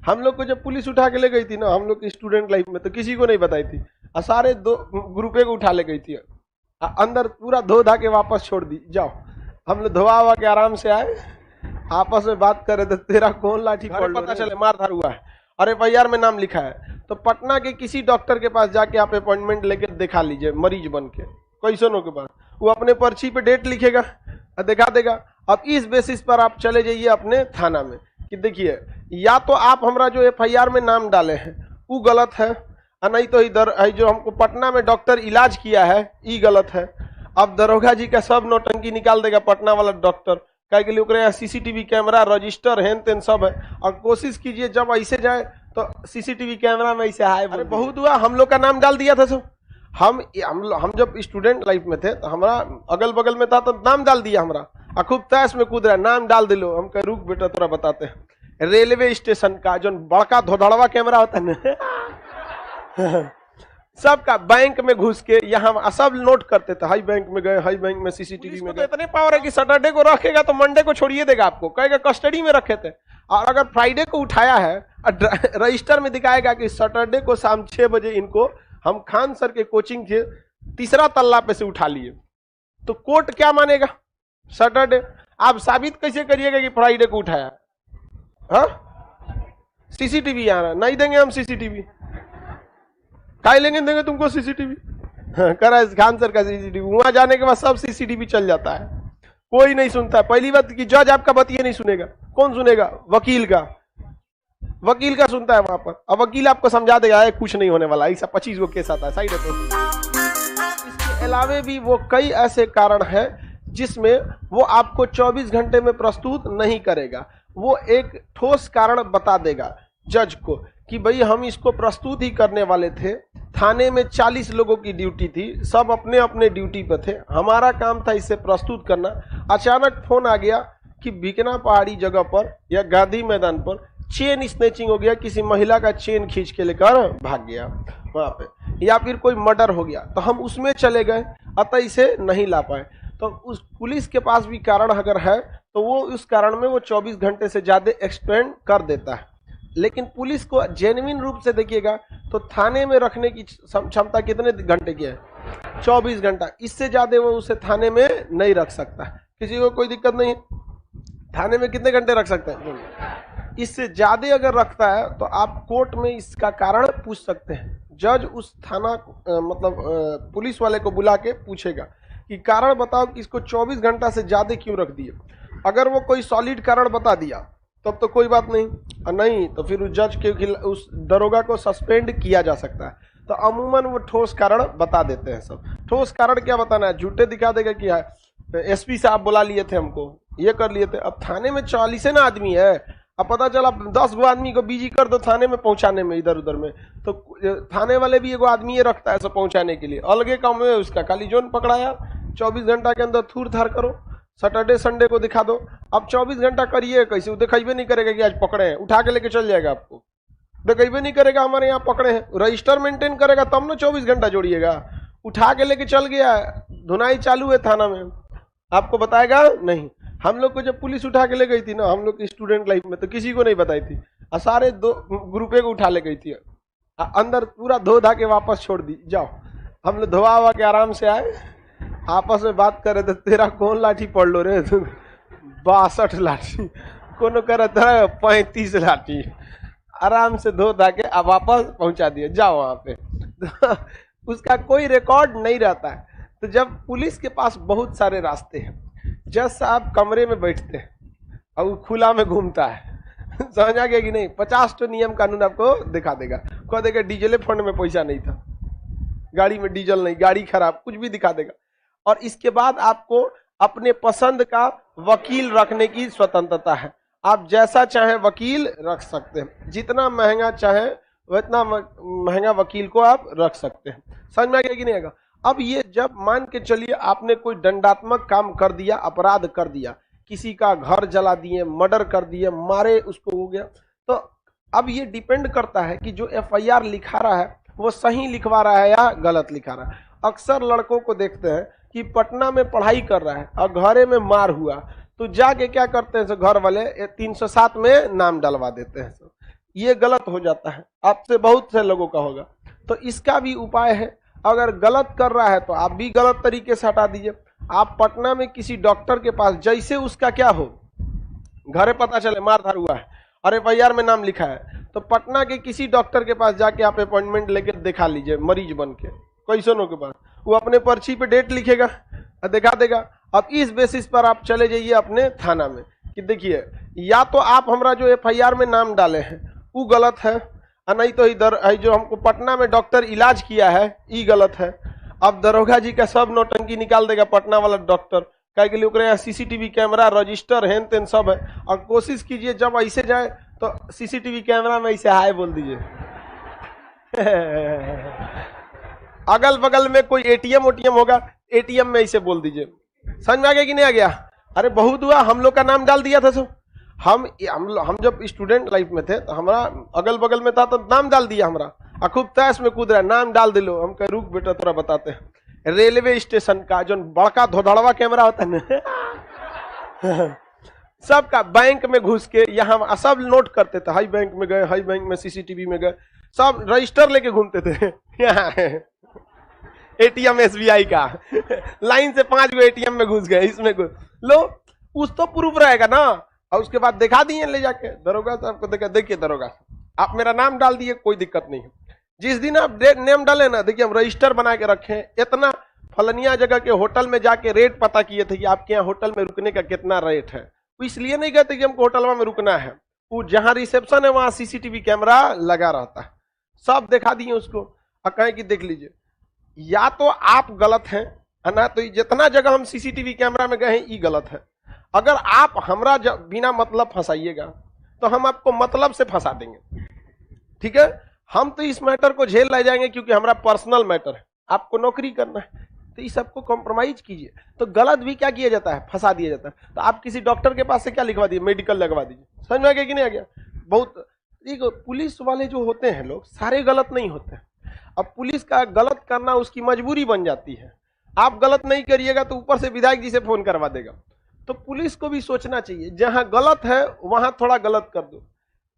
हम लोग को जब पुलिस उठा के ले गई थी ना, हम लोग की स्टूडेंट लाइफ में, तो किसी को नहीं बताई थी, और सारे दो ग्रुपे को उठा ले गई थी, अंदर पूरा धो धा के वापस छोड़ दी। जाओ, हम लोग धोआ हुआ के आराम से आए, आपस में बात कर रहे थे, तेरा कौन लाठी पड़, पता चले मार धार हुआ है और FIR में नाम लिखा है। तो पटना के किसी डॉक्टर के पास जाके आप अपॉइंटमेंट लेके दिखा लीजिए, मरीज बन के कैसनों के पास, वो अपने पर्ची पे डेट लिखेगा और दिखा देगा। अब इस बेसिस पर आप चले जाइए अपने थाना में कि देखिए, या तो आप हमारा जो FIR में नाम डाले हैं वो गलत है, और नहीं तो इधर जो हमको पटना में डॉक्टर इलाज किया है ये गलत है। अब दरोगा जी का सब नौटंकी निकाल देगा पटना वाला डॉक्टर, कहे के लिए ओकरे यहाँ CCTV कैमरा, रजिस्टर, हेन तेन सब है, और कोशिश कीजिए जब ऐसे जाए तो CCTV कैमरा में ऐसे आए। अरे बहुत हुआ, हम लोग का नाम डाल दिया था। सब हम जब स्टूडेंट लाइफ में थे तो हमारा अगल बगल में था तो नाम डाल दिया हमारा, और खूब तैस में कूद रहा, नाम डाल दिलो। हम कह रुक बेटा तोरा बताते हैं। रेलवे स्टेशन का जो बड़का धोधड़वा कैमरा होता है ना सबका, बैंक में घुस के यहाँ सब नोट करते थे, हाई बैंक में गए, हाई बैंक में CCTV में गए। तो इतने पावर है कि सैटरडे को रखेगा तो मंडे को छोड़िए देगा आपको, कहेगा कस्टडी में रखे थे। और अगर फ्राइडे को उठाया है, रजिस्टर में दिखाएगा कि सैटरडे को शाम 6 बजे इनको हम खान सर के कोचिंग के 3रा तल्ला पे से उठा लिए, तो कोर्ट क्या मानेगा? सैटरडे। आप साबित कैसे करिएगा कि फ्राइडे को उठाया? हाँ, CCTV आ रहा, नहीं देंगे हम CCTV। काय देंगे तुमको CCTV? करा खान सर का CCTV, वहां जाने के बाद सब CCTV चल जाता है, कोई नहीं सुनता। पहली बात कि जज आपका बतिये नहीं सुनेगा, कौन सुनेगा? वकील का सुनता है वहां पर। अब वकील आपको समझा देगा कुछ नहीं होने वाला, ऐसा 25 गो केस आता है साइड है। इसके अलावे भी वो कई ऐसे कारण है जिसमें वो आपको 24 घंटे में प्रस्तुत नहीं करेगा, वो एक ठोस कारण बता देगा जज को कि भाई हम इसको प्रस्तुत ही करने वाले थे, थाने में 40 लोगों की ड्यूटी थी, सब अपने अपने ड्यूटी पे थे, हमारा काम था इसे प्रस्तुत करना। अचानक फोन आ गया कि बीकना पहाड़ी जगह पर या गांधी मैदान पर चेन स्नैचिंग हो गया, किसी महिला का चेन खींच के लेकर भाग गया वहां पे, या फिर कोई मर्डर हो गया, तो हम उसमें चले गए, अतः इसे नहीं ला पाए। तो उस पुलिस के पास भी कारण अगर है तो वो उस कारण में वो 24 घंटे से ज्यादा एक्सटेंड कर देता है। लेकिन पुलिस को जेन्युइन रूप से देखिएगा तो थाने में रखने की क्षमता कितने घंटे की है? 24 घंटा। इससे ज्यादा वो उसे थाने में नहीं रख सकता, किसी को कोई दिक्कत नहीं है। थाने में कितने घंटे रख सकते हैं? इससे ज्यादा अगर रखता है तो आप कोर्ट में इसका कारण पूछ सकते हैं। जज उस थाना मतलब पुलिस वाले को बुला के पूछेगा कि कारण बताओ कि इसको 24 घंटा से ज्यादा क्यों रख दिए। अगर वो कोई सॉलिड कारण बता दिया तब तो कोई बात नहीं, और नहीं तो फिर उस जज के उस दरोगा को सस्पेंड किया जा सकता है। तो अमूमन वो ठोस कारण बता देते हैं। सब ठोस कारण क्या बताना है? झूठे दिखा देगा कि SP साहब बुला लिए थे, हमको ये कर लिए थे। अब थाने में 40 ना आदमी है, अब पता चला 10 गो आदमी को बिजी कर दो थाने में पहुंचाने में, इधर उधर में, तो थाने वाले भी एगो आदमी ये रखता है सब पहुंचाने के लिए, अलगे काम है उसका, खाली जोन पकड़ाया 24 घंटा के अंदर थूर थार करो, सैटरडे संडे को दिखा दो। अब 24 घंटा करिए कैसे? वो दिखेबे नहीं करेगा कि आज पकड़े हैं, उठा के लेके चल जाएगा, आपको दिखेबे नहीं करेगा हमारे यहाँ पकड़े हैं। रजिस्टर मेंटेन करेगा तब ना 24 घंटा जोड़िएगा। उठा के लेके चल गया, धुनाई चालू है थाना में, आपको बताएगा नहीं। हम लोग को जब पुलिस उठा के ले गई थी ना, हम लोग की स्टूडेंट लाइफ में, तो किसी को नहीं बताई थी, और सारे दो ग्रुपे को उठा ले गई थी, अंदर पूरा धो धा के वापस छोड़ दी। जाओ, हम लोग धोआ हुआ के आराम से आए, आपस में बात कर रहे थे, तेरा कौन लाठी पड़ लो रे? 62 लाठी, कोनो कह रहा था 35 लाठी, आराम से धो धा के अब वापस पहुंचा दिया। जाओ वहां पे तो उसका कोई रिकॉर्ड नहीं रहता है। तो जब पुलिस के पास बहुत सारे रास्ते हैं, जज साहब कमरे में बैठते हैं और वो खुला में घूमता है, समझ आ गया कि नहीं? 50 तो नियम कानून आपको दिखा देगा, कह देगा डीजल फंड में पैसा नहीं था, गाड़ी में डीजल नहीं, गाड़ी खराब, कुछ भी दिखा देगा। और इसके बाद आपको अपने पसंद का वकील रखने की स्वतंत्रता है, आप जैसा चाहे वकील रख सकते हैं, जितना महंगा चाहे उतना महंगा वकील को आप रख सकते हैं। समझ में आ गया कि नहीं आएगा? अब ये जब मान के चलिए आपने कोई दंडात्मक काम कर दिया, अपराध कर दिया, किसी का घर जला दिए, मर्डर कर दिए, मारे, उसको हो गया, तो अब ये डिपेंड करता है कि जो FIR लिखा रहा है वो सही लिखवा रहा है या गलत लिखा रहा है। अक्सर लड़कों को देखते हैं कि पटना में पढ़ाई कर रहा है और घरे में मार हुआ, तो जाके क्या करते हैं घर वाले 307 में नाम डलवा देते हैं। ये गलत हो जाता है, आपसे बहुत से लोगों का होगा। तो इसका भी उपाय है, अगर गलत कर रहा है तो आप भी गलत तरीके से हटा दीजिए। आप पटना में किसी डॉक्टर के पास, जैसे उसका क्या हो, घरे पता चले मारधार हुआ है और FIR में नाम लिखा है, तो पटना के किसी डॉक्टर के पास जाके आप अपॉइंटमेंट लेके दिखा लीजिए, मरीज बन के कैसनों के पास, वो अपने पर्ची पे डेट लिखेगा और दिखा देगा। अब इस बेसिस पर आप चले जाइए अपने थाना में कि देखिए, या तो आप हमारा जो FIR में नाम डाले हैं वो गलत है, और नहीं तो इधर जो हमको पटना में डॉक्टर इलाज किया है ये गलत है। अब दरोगा जी का सब नौटंकी निकाल देगा पटना वाला डॉक्टर, क्या के लिए ओकरे यहाँ CCTV कैमरा, रजिस्टर, हेन तेन सब है। और कोशिश कीजिए जब ऐसे जाए तो CCTV कैमरा में ऐसे हाय बोल दीजिए। अगल बगल में कोई ATM OTM होगा, ATM में ऐसे बोल दीजिए। समझ में आ गया कि नहीं आ गया? अरे बहुत हुआ, हम लोग का नाम डाल दिया था। सो हम जब स्टूडेंट लाइफ में थे तो हमारा अगल बगल में था तो नाम डाल दिया हमारा, और खूब तैश में कूद रहा है, नाम डाल दिलो। हम कह रुक बेटा थोड़ा बताते हैं। रेलवे स्टेशन का जो बड़का धोधड़वा कैमरा होता है ना, सबका, बैंक में घुस के यहाँ सब नोट करते थे, हाई बैंक में गए, हाई बैंक में CCTV में गए, सब रजिस्टर लेके घूमते थे। यहाँ ATM SBI का लाइन से 5 गो ATM में घुस गए, इसमें घुस लो, कुछ तो प्रूफ रहेगा ना। और उसके बाद दिखा दिए ले जाके दरोगा साहब को, देखा देखिए दरोगा आप मेरा नाम डाल दिए, कोई दिक्कत नहीं है। जिस दिन आप नेम डाले ना, देखिए हम रजिस्टर बना के रखे हैं, इतना फलनिया जगह के होटल में जाके रेट पता किए थे कि आपके यहाँ होटल में रुकने का कितना रेट है। वो इसलिए नहीं कहते कि हमको होटल में रुकना है, वो जहाँ रिसेप्शन है वहां CCTV कैमरा लगा रहता है, सब दिखा दिए उसको। और कहें कि देख लीजिए, या तो आप गलत हैं, है ना, तो जितना जगह हम CCTV कैमरा में गए हैं ये गलत है। अगर आप हमरा बिना मतलब फंसाइएगा तो हम आपको मतलब से फंसा देंगे, ठीक है। हम तो इस मैटर को झेल ले जाएंगे क्योंकि हमारा पर्सनल मैटर है, आपको नौकरी करना है, तो इस सबको कॉम्प्रोमाइज कीजिए। तो गलत भी क्या किया जाता है, फंसा दिया जाता है। तो आप किसी डॉक्टर के पास से क्या लिखवा दीजिए, मेडिकल लगवा दीजिए। समझ में आ गया कि नहीं आ गया? बहुत देखो, पुलिस वाले जो होते हैं लोग सारे गलत नहीं होते हैं। अब पुलिस का गलत करना उसकी मजबूरी बन जाती है, आप गलत नहीं करिएगा तो ऊपर से विधायक जी से फोन करवा देगा। तो पुलिस को भी सोचना चाहिए, जहां गलत है वहां थोड़ा गलत कर दो,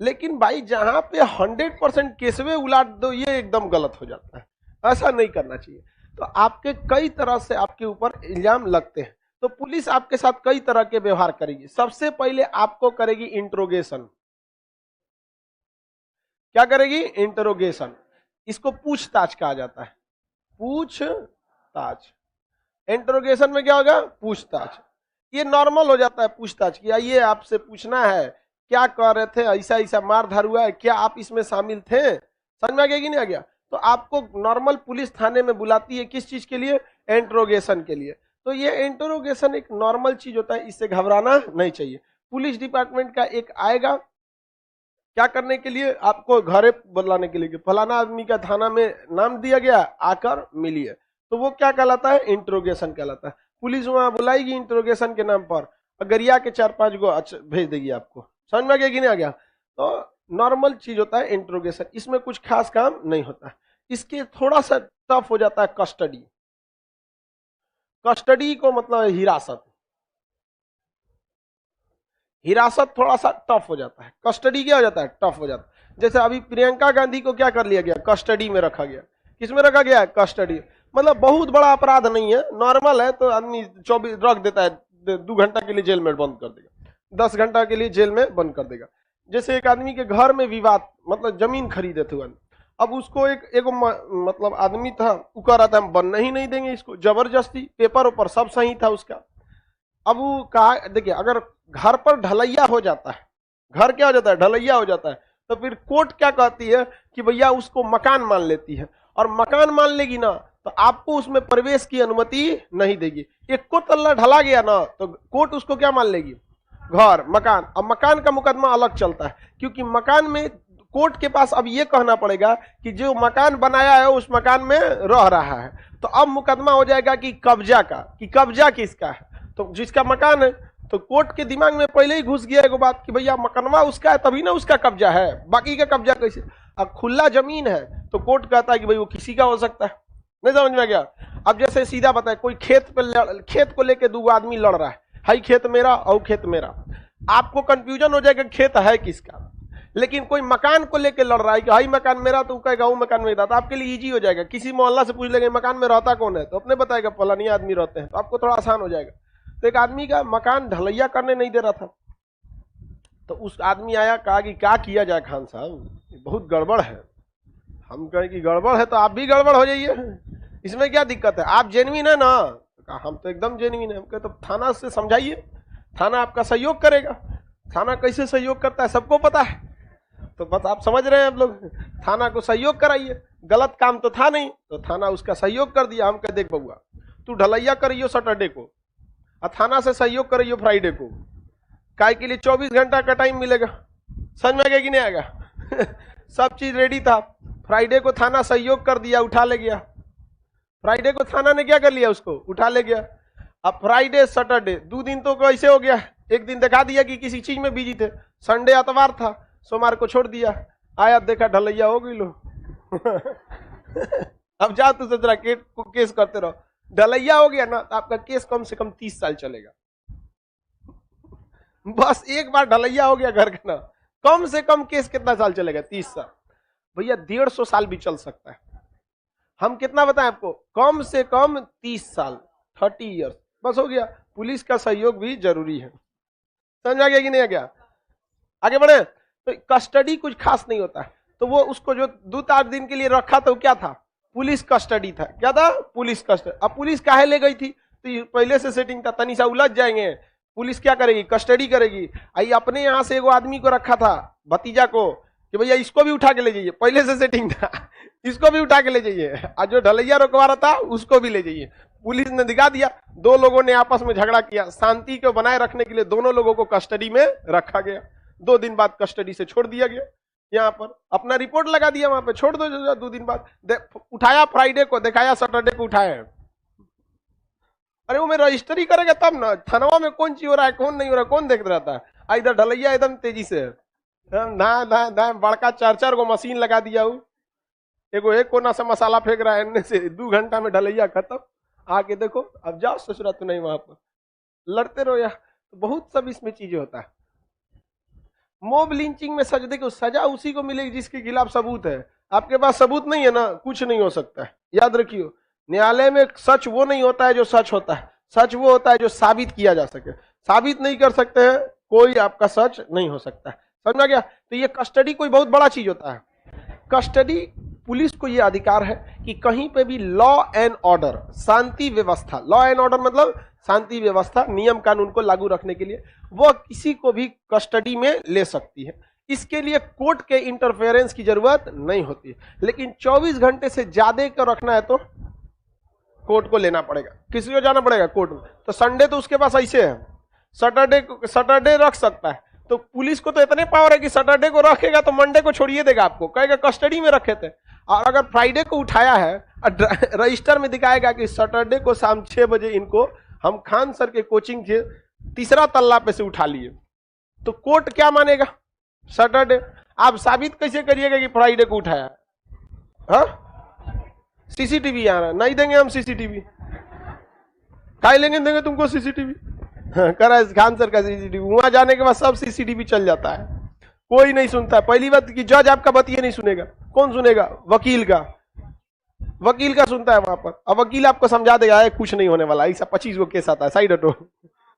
लेकिन भाई जहां पे 100% केसवे उलाट दो, ये एकदम गलत हो जाता है, ऐसा नहीं करना चाहिए। तो आपके कई तरह से आपके ऊपर इल्जाम लगते हैं, तो पुलिस आपके साथ कई तरह के व्यवहार करेगी। सबसे पहले आपको करेगी इंट्रोगेशन। क्या करेगी? इंट्रोगेशन। इसको पूछताछ कहा जाता है, पूछताछ। इंट्रोगेशन में क्या होगा? पूछताछ। ये नॉर्मल हो जाता है पूछताछ की, आइए आपसे पूछना है क्या कर रहे थे, ऐसा ऐसा मारधार हुआ है, क्या आप इसमें शामिल थे? समझ में आ गया कि नहीं आ गया? तो आपको नॉर्मल पुलिस थाने में बुलाती है, किस चीज के लिए? इंट्रोगेशन के लिए। तो ये इंट्रोगेशन एक नॉर्मल चीज होता है, इससे घबराना नहीं चाहिए। पुलिस डिपार्टमेंट का एक आएगा क्या करने के लिए? आपको घरे बुलाने के लिए कि फलाना आदमी का थाना में नाम दिया गया, आकर मिलिए। तो वो क्या कहलाता है? इंट्रोगेशन कहलाता है। पुलिस वहां बुलाएगी इंट्रोगेशन के नाम पर, गरिया के 4-5 गो भेज देगी आपको। समझ में आ गया कि नहीं आ गया? तो नॉर्मल चीज होता है इंट्रोगेशन, इसमें कुछ खास काम नहीं होता है। इसके थोड़ा सा टफ हो जाता है कस्टडी। कस्टडी को मतलब हिरासत, हिरासत थोड़ा सा टफ हो जाता है। कस्टडी क्या हो जाता है? टफ हो जाता है। जैसे अभी प्रियंका गांधी को क्या कर लिया गया? कस्टडी में रखा गया। किसमें रखा गया? कस्टडी। मतलब बहुत बड़ा अपराध नहीं है, नॉर्मल है, तो आदमी 24 रख देता है, 2 घंटा के लिए जेल में बंद कर देगा, 10 घंटा के लिए जेल में बंद कर देगा। जैसे एक आदमी के घर में विवाद, मतलब जमीन खरीदे थे, अब उसको एक मतलब आदमी था, वो कह रहा था हम बनने ही नहीं देंगे इसको, जबरदस्ती, पेपर ऊपर सब सही था उसका। अब वो कहा, देखिए अगर घर पर ढलैया हो जाता है, घर क्या हो जाता है? ढलैया हो जाता है, तो फिर कोर्ट क्या कहती है कि भैया उसको मकान मान लेती है, और मकान मान लेगी ना तो आपको उसमें प्रवेश की अनुमति नहीं देगी। एक को तल्ला ढला गया ना तो कोर्ट उसको क्या मान लेगी? घर, मकान। अब मकान का मुकदमा अलग चलता है, क्योंकि मकान में कोर्ट के पास अब ये कहना पड़ेगा कि जो मकान बनाया है उस मकान में रह रहा है। तो अब मुकदमा हो जाएगा कि कब्जा का, कि कब्जा किसका है? तो जिसका मकान है, तो कोर्ट के दिमाग में पहले ही घुस गया एक बात कि भैया मकानवा उसका है तभी ना उसका कब्जा है, बाकी का कब्जा कैसे? अब खुला जमीन है तो कोर्ट कहता है कि भाई वो किसी का हो सकता है। नहीं समझ में गया? अब जैसे सीधा बताए, कोई खेत को लेके 2 आदमी लड़ रहा है, हाई खेत मेरा और खेत मेरा, आपको कंफ्यूजन हो जाएगा खेत है किसका। लेकिन कोई मकान को लेकर लड़ रहा है कि हाई मकान मेरा, तो कहेगा वो मकान मेरा, तो आपके लिए इजी हो जाएगा। किसी मोहल्ला से पूछ लेंगे मकान में रहता कौन है, तो अपने बताएगा फलानी आदमी रहते हैं, तो आपको थोड़ा आसान हो जाएगा। तो एक आदमी का मकान ढलैया करने नहीं दे रहा था, तो उस आदमी आया, कहा कि क्या किया जाए खान साहब, बहुत गड़बड़ है। हम कहें कि गड़बड़ है तो आप भी गड़बड़ हो जाइए, इसमें क्या दिक्कत है, आप जेन्युइन है ना। कहा हम तो एकदम जेन्युइन है। हम कहे तो थाना से समझाइए, थाना आपका सहयोग करेगा। थाना कैसे सहयोग करता है सबको पता है, तो बस आप समझ रहे हैं आप लोग, थाना को सहयोग कराइए। गलत काम तो था नहीं, तो थाना उसका सहयोग कर दिया। हम कह देख बउआ, तू ढलैया करियो सैटरडे को और थाना से सहयोग करियो फ्राइडे को, काय के लिए 24 घंटा का टाइम मिलेगा। समझ में आ गया कि नहीं आएगा? सब चीज रेडी था। फ्राइडे को थाना सहयोग कर दिया, उठा ले गया। फ्राइडे को थाना ने क्या कर लिया, उसको उठा ले गया। अब फ्राइडे सैटरडे 2 दिन तो कैसे हो गया, एक दिन दिखा दिया कि किसी चीज में बिजी थे, संडे अतवार था, सोमवार को छोड़ दिया। आया देखा ढलैया हो गई लो। अब जाओ तू जरा केस करते रहो, ढलैया हो गया ना तो आपका केस कम से कम 30 साल चलेगा। बस एक बार ढलैया हो गया घर का ना, कम से कम केस कितना साल चलेगा, 30 साल। भैया 150 साल भी चल सकता है। हम कितना बताएं आपको, कम से कम 30 साल, 30 ईयर्स, बस हो गया। पुलिस का सहयोग भी जरूरी है। समझ आ गया कि नहीं आ गया? आगे बढ़े। तो कस्टडी कुछ खास नहीं होता है, तो वो उसको जो 2-4 दिन के लिए रखा था वो क्या था, पुलिस कस्टडी था। क्या था? Police custody. अब पुलिस काहे ले गई थी, तो पहले से सेटिंग था, तनी सा उलझ जाएंगे, पुलिस क्या करेगी, कस्टडी करेगी। आई अपने यहां से एगो आदमी को रखा था, भतीजा को, कि भैया इसको भी उठा के ले जाइए, पहले से सेटिंग था, इसको भी उठा के ले जाइए, और जो ढलैया रोकवा रहा था उसको भी ले जाइए। पुलिस ने दिखा दिया, 2 लोगों ने आपस में झगड़ा किया, शांति को बनाए रखने के लिए दोनों लोगों को कस्टडी में रखा गया। 2 दिन बाद कस्टडी से छोड़ दिया गया। यहाँ पर अपना रिपोर्ट लगा दिया, वहां पे छोड़ दो। 2 दिन बाद उठाया फ्राइडे को, दिखाया सैटरडे को उठाया। अरे वो में रजिस्ट्री करेगा तब ना, थानवा में कौन चीज हो रहा है कौन नहीं हो रहा है कौन देख रहता है। इधर ढलैया एकदम तेजी से बड़का 4-4 गो मशीन लगा दिया, एगो एक कोना से मसाला फेंक रहा है, इनने से 2 घंटा में ढलैया खत्म। आके देखो, अब जाओ ससुरा तो नहीं, वहां पर लड़ते रहो यार। तो बहुत सब इसमें चीजें होता है। मोब लिंचिंग में सच देखो, सजा उसी को मिलेगी जिसके खिलाफ सबूत है। आपके पास सबूत नहीं है ना, कुछ नहीं हो सकता है। याद रखियो, न्यायालय में सच वो नहीं होता है जो सच होता है, सच वो होता है जो साबित किया जा सके। साबित नहीं कर सकते हैं, कोई आपका सच नहीं हो सकता है। समझ में गया? तो ये कस्टडी कोई बहुत बड़ा चीज होता है। कस्टडी, पुलिस को ये अधिकार है कि कहीं पे भी लॉ एंड ऑर्डर, शांति व्यवस्था, लॉ एंड ऑर्डर मतलब शांति व्यवस्था, नियम कानून को लागू रखने के लिए वो किसी को भी कस्टडी में ले सकती है। इसके लिए कोर्ट के इंटरफेरेंस की जरूरत नहीं होती। लेकिन 24 घंटे से ज्यादा को रखना है तो कोर्ट को लेना पड़ेगा, किसी को जाना पड़ेगा कोर्ट में। तो संडे तो उसके पास ऐसे है, सैटरडे रख सकता है। तो पुलिस को तो इतने पावर है कि सैटरडे को रखेगा तो मंडे को छोड़िए देगा, आपको कहेगा कस्टडी में रखे थे। और अगर फ्राइडे को उठाया है, रजिस्टर में दिखाएगा कि सैटरडे को शाम 6 बजे इनको हम खान सर के कोचिंग के 3रा तल्ला पे से उठा लिए, तो कोर्ट क्या मानेगा? सैटरडे। आप साबित कैसे करिएगा कि फ्राइडे को उठाया? हाँ, सीसीटीवी आ रहा है, नहीं देंगे हम सीसीटीवी। काय देंगे तुमको सीसीटीवी? करा खान सर का सीसीटीवी, वहां जाने के बाद सब सीसीटीवी चल जाता है, कोई नहीं सुनता। पहली बात कि जज आपका बात ये नहीं सुनेगा, कौन सुनेगा? वकील का सुनता है वहां पर। अब वकील आपको समझा देगा कुछ नहीं होने वाला, ऐसा 25 गो केस आता है, साइड हटो।